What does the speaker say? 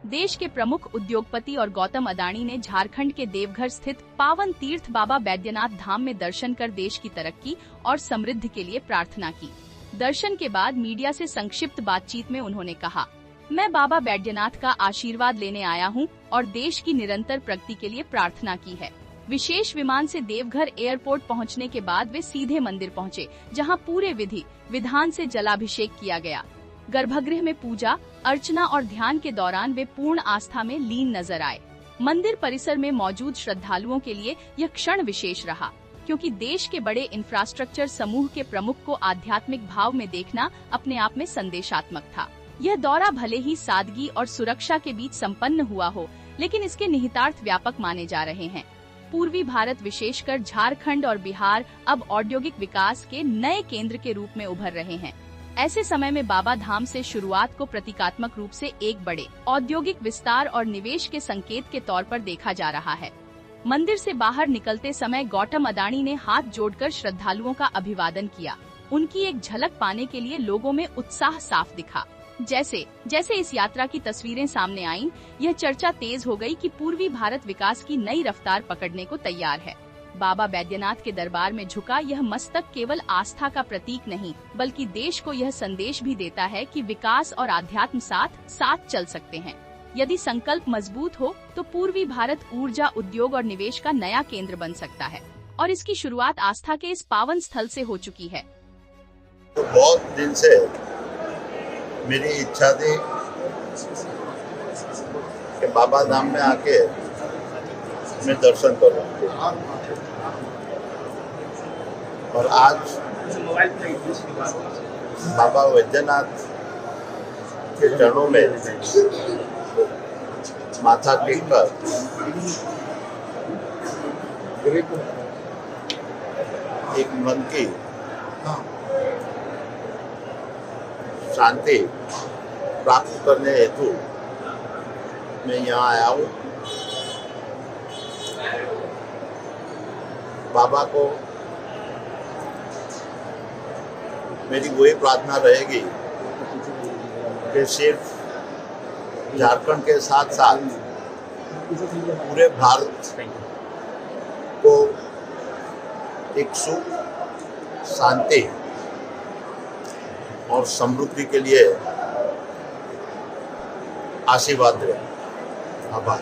देश के प्रमुख उद्योगपति और गौतम अडानी ने झारखंड के देवघर स्थित पावन तीर्थ बाबा बैद्यनाथ धाम में दर्शन कर देश की तरक्की और समृद्धि के लिए प्रार्थना की। दर्शन के बाद मीडिया से संक्षिप्त बातचीत में उन्होंने कहा, मैं बाबा बैद्यनाथ का आशीर्वाद लेने आया हूं और देश की निरंतर प्रगति के लिए प्रार्थना की है। विशेष विमान से देवघर एयरपोर्ट पहुंचने के बाद वे सीधे मंदिर पहुंचे, जहां पूरे विधि विधान से जलाभिषेक किया गया। गर्भगृह में पूजा अर्चना और ध्यान के दौरान वे पूर्ण आस्था में लीन नजर आए। मंदिर परिसर में मौजूद श्रद्धालुओं के लिए यह क्षण विशेष रहा, क्योंकि देश के बड़े इंफ्रास्ट्रक्चर समूह के प्रमुख को आध्यात्मिक भाव में देखना अपने आप में संदेशात्मक था। यह दौरा भले ही सादगी और सुरक्षा के बीच संपन्न हुआ हो, लेकिन इसके निहितार्थ व्यापक माने जा रहे हैं। पूर्वी भारत, विशेषकर झारखंड और बिहार, अब औद्योगिक विकास के नए केंद्र के रूप में उभर रहे हैं। ऐसे समय में बाबा धाम से शुरुआत को प्रतीकात्मक रूप से एक बड़े औद्योगिक विस्तार और निवेश के संकेत के तौर पर देखा जा रहा है। मंदिर से बाहर निकलते समय गौतम अडानी ने हाथ जोड़कर श्रद्धालुओं का अभिवादन किया। उनकी एक झलक पाने के लिए लोगों में उत्साह साफ दिखा। जैसे जैसे इस यात्रा की तस्वीरें सामने आईं, यह चर्चा तेज हो गई कि पूर्वी भारत विकास की नई रफ्तार पकड़ने को तैयार है। बाबा बैद्यनाथ के दरबार में झुका यह मस्तक केवल आस्था का प्रतीक नहीं, बल्कि देश को यह संदेश भी देता है कि विकास और आध्यात्म साथ साथ चल सकते हैं। यदि संकल्प मजबूत हो तो पूर्वी भारत ऊर्जा, उद्योग और निवेश का नया केंद्र बन सकता है, और इसकी शुरुआत आस्था के इस पावन स्थल से हो चुकी है। तो बहुत दिन से मेरी इच्छा थी कि बाबा धाम में आके मैं दर्शन करूं, और आज बाबा बैद्यनाथ के चरणों में माथा टेककर एक मन की शांति प्राप्त करने हेतु मैं यहाँ आया हूँ। बाबा को मेरी वही प्रार्थना रहेगी कि सिर्फ झारखंड के साथ साथ पूरे भारत को एक सुख, शांति और समृद्धि के लिए आशीर्वाद दें। आभार।